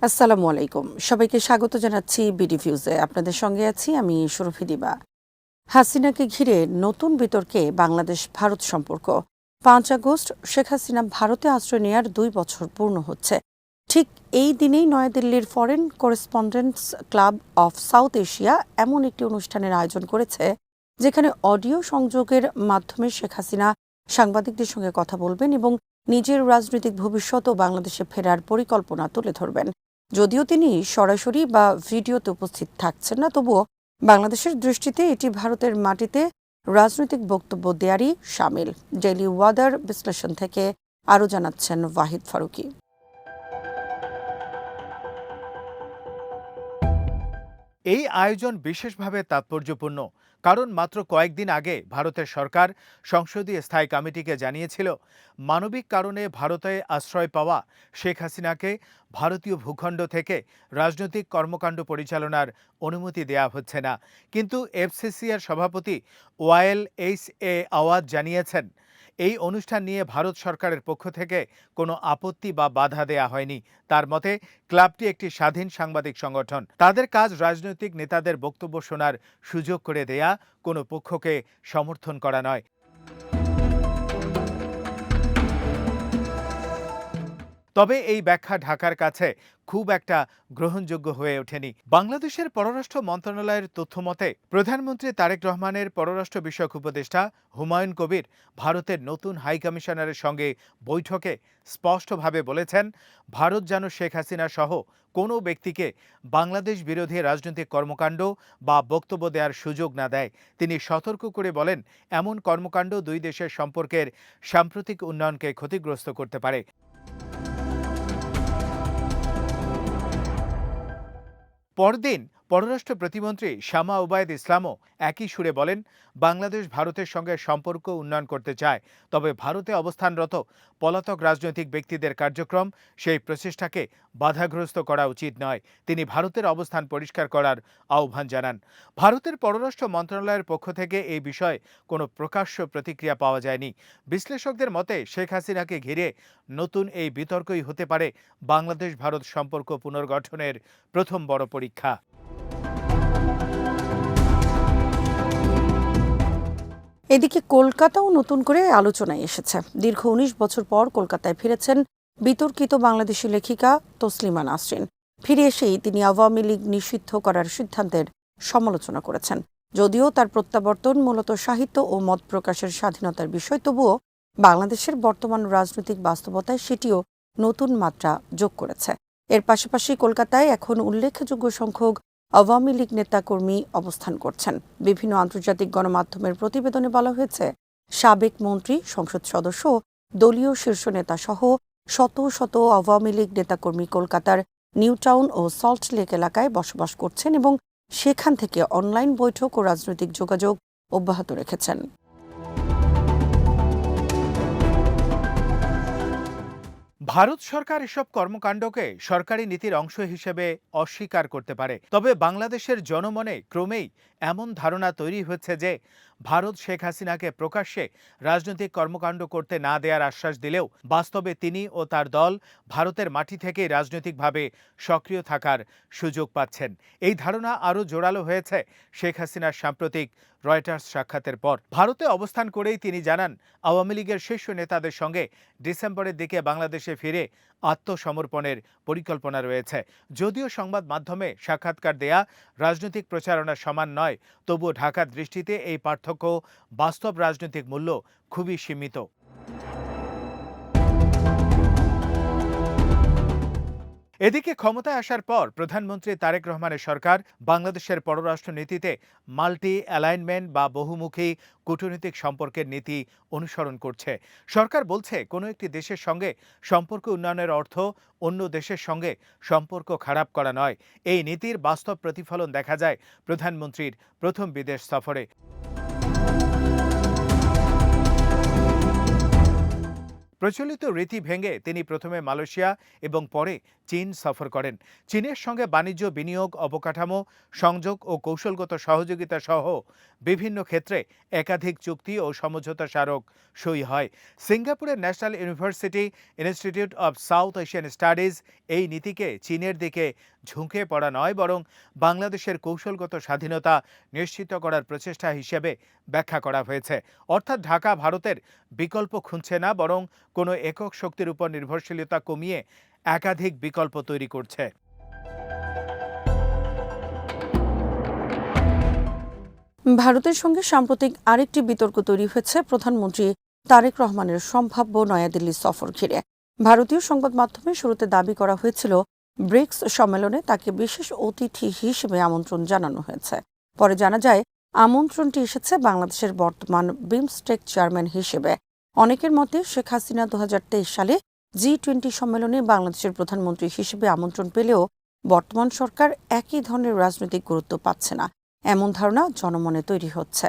আসসালামু আলাইকুম। সবাইকে স্বাগত জানাচ্ছি বিডি ভিউজে। আপনাদের সঙ্গে আছি আমি সুরভি দিবা। হাসিনাকে ঘিরে নতুন বিতর্কে বাংলাদেশ ভারত সম্পর্ক। ৫ আগস্ট শেখ হাসিনা ভারতে আশ্রয় নেয়ার ২ বছর পূর্ণ হচ্ছে। ঠিক এই দিনেই নয়াদিল্লির foreign correspondents club of South Asia এমন একটি অনুষ্ঠানের আয়োজন করেছে যেখানে অডিও সংযোগের মাধ্যমে শেখ হাসিনা সাংবাদিকদের সঙ্গে কথা বলবেন এবং নিজের রাজনৈতিক ভবিষ্যৎ ও বাংলাদেশে ফেরার পরিকল্পনা তুলে ধরবেন। যদিও তিনি সরাসরি বা ভিডিওতে উপস্থিত থাকছেন না, তবুও বাংলাদেশের দৃষ্টিতে এটি ভারতের মাটিতে রাজনৈতিক বক্তব্য দেয়ারই শামিল। ডেইলি ওয়াদার বিশ্লেষণ থেকে আরও জানাচ্ছেন ওয়াহিদ ফারুকী। এই আয়োজন বিশেষভাবে তাৎপর্যপূর্ণ, কারণ মাত্র কয়েকদিন আগে ভারতের সরকার সংসদীয় স্থায়ী কমিটিকে জানিয়েছিল মানবিক কারণে ভারতে আশ্রয় পাওয়া শেখ হাসিনাকে ভারতীয় ভূখণ্ড থেকে রাজনৈতিক কর্মকাণ্ড পরিচালনার অনুমতি দেয়া হচ্ছে না। কিন্তু এফসিসিআর সভাপতি ওয়াইল এইচ এ আওয়াজ জানিয়েছেন এই অনুষ্ঠান নিয়ে ভারত সরকারের পক্ষ থেকে কোনো আপত্তি বা বাধা দেয়া হয়নি। তার মতে ক্লাবটি একটি স্বাধীন সাংবাদিক সংগঠন, তাদের কাজ রাজনৈতিক নেতাদের বক্তব্য শোনার সুযোগ করে দেয়া, কোনো পক্ষকে সমর্থন করা নয়। তবে এই ব্যাখ্যা ঢাকার কাছে খুব একটা গ্রহণযোগ্য হয়ে ওঠেনি। বাংলাদেশের পররাষ্ট্র মন্ত্রণালয়ের তথ্যমতে প্রধানমন্ত্রী তারেক রহমানের পররাষ্ট্র বিষয়ক উপদেষ্টা হুমায়ুন কবির ভারতের নতুন হাই কমিশনারের সঙ্গে বৈঠকে স্পষ্টভাবে বলেছেন, ভারত যেন শেখ হাসিনা সহ কোনো ব্যক্তিকে বাংলাদেশ বিরোধী রাজনৈতিক কর্মকাণ্ড বা বক্তব্য দেওয়ার সুযোগ না দেয়। তিনি সতর্ক করে বলেন, এমন কর্মকাণ্ড দুই দেশের সম্পর্কের সাম্প্রতিক উন্নয়নকে ক্ষতিগ্রস্ত করতে পারে। পরদিন পররাষ্ট্র প্রতিমন্ত্রী শামা ওবায়দ ইসলামও একই সুরে বলেন, বাংলাদেশ ভারতের সঙ্গে সম্পর্ক উন্নয়ন করতে চায়, তবে ভারতে অবস্থানরত পলাতক রাজনৈতিক ব্যক্তিদের কার্যক্রম সেই প্রচেষ্টাকে বাধাগ্রস্ত করা উচিত নয়। তিনি ভারতের অবস্থান পরিষ্কার করার আহ্বান জানান। ভারতের পররাষ্ট্র মন্ত্রণালয়ের পক্ষ থেকে এই বিষয়ে কোনো প্রকাশ্য প্রতিক্রিয়া পাওয়া যায়নি। বিশ্লেষকদের মতে শেখ হাসিনাকে ঘিরে নতুন এই বিতর্কই হতে পারে বাংলাদেশ ভারত সম্পর্ক পুনর্গঠনের প্রথম বড় পরীক্ষা। এদিকে কলকাতাও নতুন করে আলোচনায় এসেছে। দীর্ঘ ১৯ বছর পর কলকাতায় ফিরেছেন বিতর্কিত বাংলাদেশি লেখিকা তসলিমা নাসরিন। ফিরে এসেই তিনি আওয়ামী লীগ নিষিদ্ধ করার সিদ্ধান্তের সমালোচনা করেছেন। যদিও তার প্রত্যাবর্তন মূলত সাহিত্য ও মত প্রকাশের স্বাধীনতার বিষয়, তবুও বাংলাদেশের বর্তমান রাজনৈতিক বাস্তবতায় সেটিও নতুন মাত্রা যোগ করেছে। এর পাশাপাশি কলকাতায় এখন উল্লেখযোগ্য সংখ্যক আওয়ামী লীগ নেতাকর্মী অবস্থান করছেন। বিভিন্ন আন্তর্জাতিক গণমাধ্যমের প্রতিবেদনে বলা হয়েছে, সাবেক মন্ত্রী, সংসদ সদস্য, দলীয় শীর্ষ নেতা সহ শত শত আওয়ামী লীগ নেতাকর্মী কলকাতার নিউ টাউন ও সল্ট লেক এলাকায় বসবাস করছেন এবং সেখান থেকে অনলাইন বৈঠক ও রাজনৈতিক যোগাযোগ অব্যাহত রেখেছেন। ভারত সরকার এসব কর্মকাণ্ডকে সরকারি নীতির অংশ হিসেবে অস্বীকার করতে পারে, তবে বাংলাদেশের জনমনে ক্রমেই এমন ধারণা তৈরি হচ্ছে যে ভারত শেখ হাসিনাকে প্রকাশ্যে রাজনৈতিক কর্মকাণ্ড করতে না দেওয়ার আশ্বাস দিলেও বাস্তবে তিনি ও তার দল ভারতের মাটি থেকেই রাজনৈতিকভাবে সক্রিয় থাকার সুযোগ পাচ্ছেন। এই ধারণা আরও জোরালো হয়েছে শেখ হাসিনার সাম্প্রতিক রয়টার্স সাক্ষাতের পর। ভারতে অবস্থান করেই তিনি জানান, আওয়ামী লীগের শীর্ষ নেতাদের সঙ্গে ডিসেম্বরের দিকে বাংলাদেশে ফিরে আত্মসমর্পণের পরিকল্পনা রয়েছে। যদিও সংবাদ মাধ্যমে সাক্ষাৎকার দেয়া রাজনৈতিক প্রচারণার সমান নয়, তবুও ঢাকার দৃষ্টিতে এই পার্থক্য বাস্তব রাজনৈতিক মূল্য খুবই সীমিত। এদিকে ক্ষমতায় আসার পর প্রধানমন্ত্রী তারেক রহমানের সরকার বাংলাদেশের পররাষ্ট্র নীতিতে মাল্টি অ্যালাইনমেন্ট বা বহুমুখী কূটনৈতিক সম্পর্কের নীতি অনুসরণ করছে। সরকার বলছে, কোনো একটি দেশের সঙ্গে সম্পর্ক উন্নয়নের অর্থ অন্য দেশের সঙ্গে সম্পর্ক খারাপ করা নয়। এই নীতির বাস্তব প্রতিফলন দেখা যায় প্রধানমন্ত্রীর প্রথম বিদেশ সফরে। প্রচলিত রীতি ভেঙে তিনি প্রথমে মালয়েশিয়া এবং পরে চীন সফর করেন। চীনের সঙ্গে বাণিজ্য, বিনিয়োগ, অবকাঠামো, সংযোগ ও কৌশলগত সহযোগিতা সহ বিভিন্ন ক্ষেত্রে একাধিক চুক্তি ও সমঝোতা স্মারক সই হয়। সিঙ্গাপুরের national university institute of south Asian studies এই নীতিকে চীনের দিকে ঝুঁকে পড়া নয়, বরং বাংলাদেশের কৌশলগত স্বাধীনতা নিশ্চিত করার প্রচেষ্টা হিসেবে ব্যাখ্যা করা হয়েছে। অর্থাৎ ঢাকা ভারতের বিকল্প খুঁজছে না, বরং কোনো একক শক্তির উপর নির্ভরশীলতা কমিয়ে একাধিক বিকল্প তৈরি করছে। ভারতের সঙ্গে সাম্প্রতিক আরেকটি বিতর্ক তৈরি হয়েছে প্রধানমন্ত্রী তারেক রহমানের সম্ভাব্য নয়াদিল্লি সফর ঘিরে। ভারতীয় সংবাদ মাধ্যমে শুরুতে দাবি করা হয়েছিল ব্রিক্স সম্মেলনে তাকে বিশেষ অতিথি হিসেবে আমন্ত্রণ জানানো হয়েছে। পরে জানা যায় আমন্ত্রণটি এসেছে বাংলাদেশের বর্তমান বিমস্টেক চেয়ারম্যান হিসেবে। অনেকের মতে শেখ হাসিনা 2023 সালে G20 সম্মেলনে বাংলাদেশের প্রধানমন্ত্রী হিসেবে আমন্ত্রণ পেলেও বর্তমান সরকার একই ধরনের রাজনৈতিক গুরুত্ব পাচ্ছে না, এমন ধারণা জনমনে তৈরি হচ্ছে।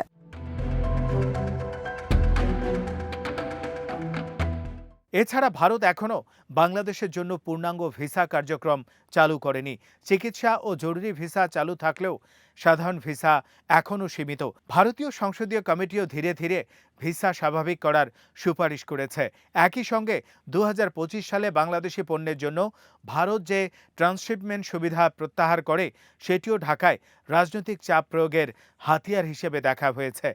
এছাড়া ভারত এখনও বাংলাদেশের জন্য পূর্ণাঙ্গ ভিসা কার্যক্রম চালু করেনি। চিকিৎসা ও জরুরি ভিসা চালু থাকলেও সাধারণ ভিসা এখনও সীমিত। ভারতীয় সংসদীয় কমিটিও ধীরে ধীরে ভিসা স্বাভাবিক করার সুপারিশ করেছে। একই সঙ্গে 2025 সালে বাংলাদেশি পণ্যের জন্য ভারত যে ট্রান্সশিপমেন্ট সুবিধা প্রত্যাহার করে, সেটিও ঢাকায় রাজনৈতিক চাপ প্রয়োগের হাতিয়ার হিসেবে দেখা হয়েছে।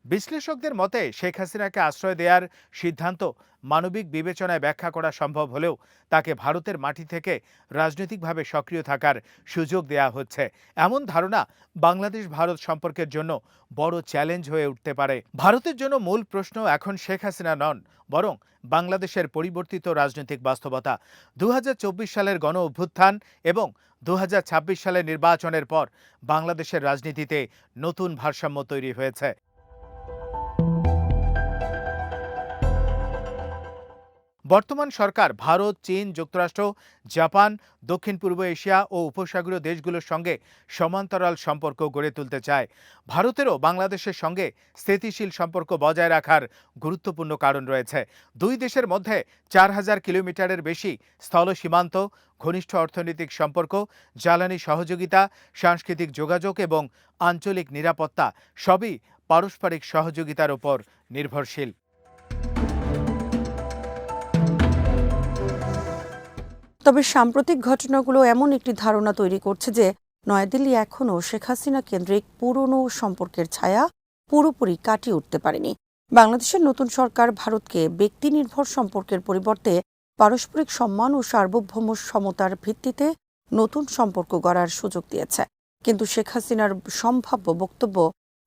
বিশ্লেষকদের মতে শেখ হাসিনাকে আশ্রয় দেওয়ার সিদ্ধান্ত মানবিক বিবেচনায় ব্যাখ্যা করা সম্ভব হলেও তাকে ভারতের মাটি থেকে রাজনৈতিকভাবে সক্রিয় থাকার সুযোগ দেওয়া হচ্ছে। এমন ধারণা বাংলাদেশ ভারত সম্পর্কের জন্য বড় চ্যালেঞ্জ হয়ে উঠতে পারে। ভারতের জন্য মূল প্রশ্ন এখন শেখ হাসিনা নন, বরং বাংলাদেশের পরিবর্তিত রাজনৈতিক বাস্তবতা। 2024 সালের গণ অভ্যুত্থান এবং 2026 সালের নির্বাচনের পর বাংলাদেশের রাজনীতিতে নতুন ভারসাম্য তৈরি হয়েছে। বর্তমান সরকার ভারত, চীন, যুক্তরাষ্ট্র, জাপান, দক্ষিণ পূর্ব এশিয়া ও উপসাগরীয় দেশগুলোর সঙ্গে সমান্তরাল সম্পর্ক গড়ে তুলতে চায়। ভারতেরও বাংলাদেশের সঙ্গে স্থিতিশীল সম্পর্ক বজায় রাখার গুরুত্বপূর্ণ কারণ রয়েছে। দুই দেশের মধ্যে 4000 কিলোমিটারের বেশি স্থল সীমান্ত, ঘনিষ্ঠ অর্থনৈতিক সম্পর্ক, জ্বালানি সহযোগিতা, সাংস্কৃতিক যোগাযোগ এবং আঞ্চলিক নিরাপত্তা সবই পারস্পরিক সহযোগিতার উপর নির্ভরশীল। তবে সাম্প্রতিক ঘটনাগুলো এমন একটি ধারণা তৈরি করছে যে নয়াদিল্লি এখনও শেখ হাসিনা কেন্দ্রিক পুরনো সম্পর্কের ছায়া পুরোপুরি কাটিয়ে উঠতে পারেনি। বাংলাদেশের নতুন সরকার ভারতকে ব্যক্তিনির্ভর সম্পর্কের পরিবর্তে পারস্পরিক সম্মান ও সার্বভৌম সমতার ভিত্তিতে নতুন সম্পর্ক গড়ার সুযোগ দিয়েছে। কিন্তু শেখ হাসিনার সম্ভাব্য বক্তব্য,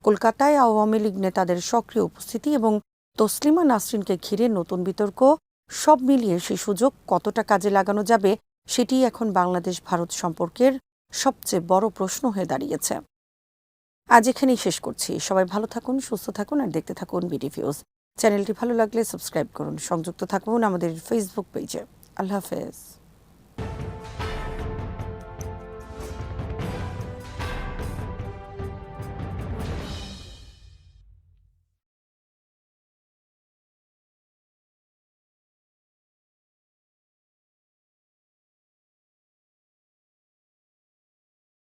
কলকাতায় আওয়ামী লীগ নেতাদের সক্রিয় উপস্থিতি এবং তসলিমা নাসরিনকে ঘিরে নতুন বিতর্ক, সব মিলিয়ে সেই সুযোগ কতটা কাজে লাগানো যাবে সেটিই এখন বাংলাদেশ ভারত সম্পর্কের সবচেয়ে বড় প্রশ্ন হয়ে দাঁড়িয়েছে। আজ এখানেই শেষ করছি। সবাই ভালো থাকুন, সুস্থ থাকুন আর দেখতে থাকুন বিডিভিউজ। চ্যানেলটি ভালো লাগলে সাবস্ক্রাইব করুন, সংযুক্ত থাকুন আমাদের ফেসবুক পেজে। আল্লাহ হাফেজ।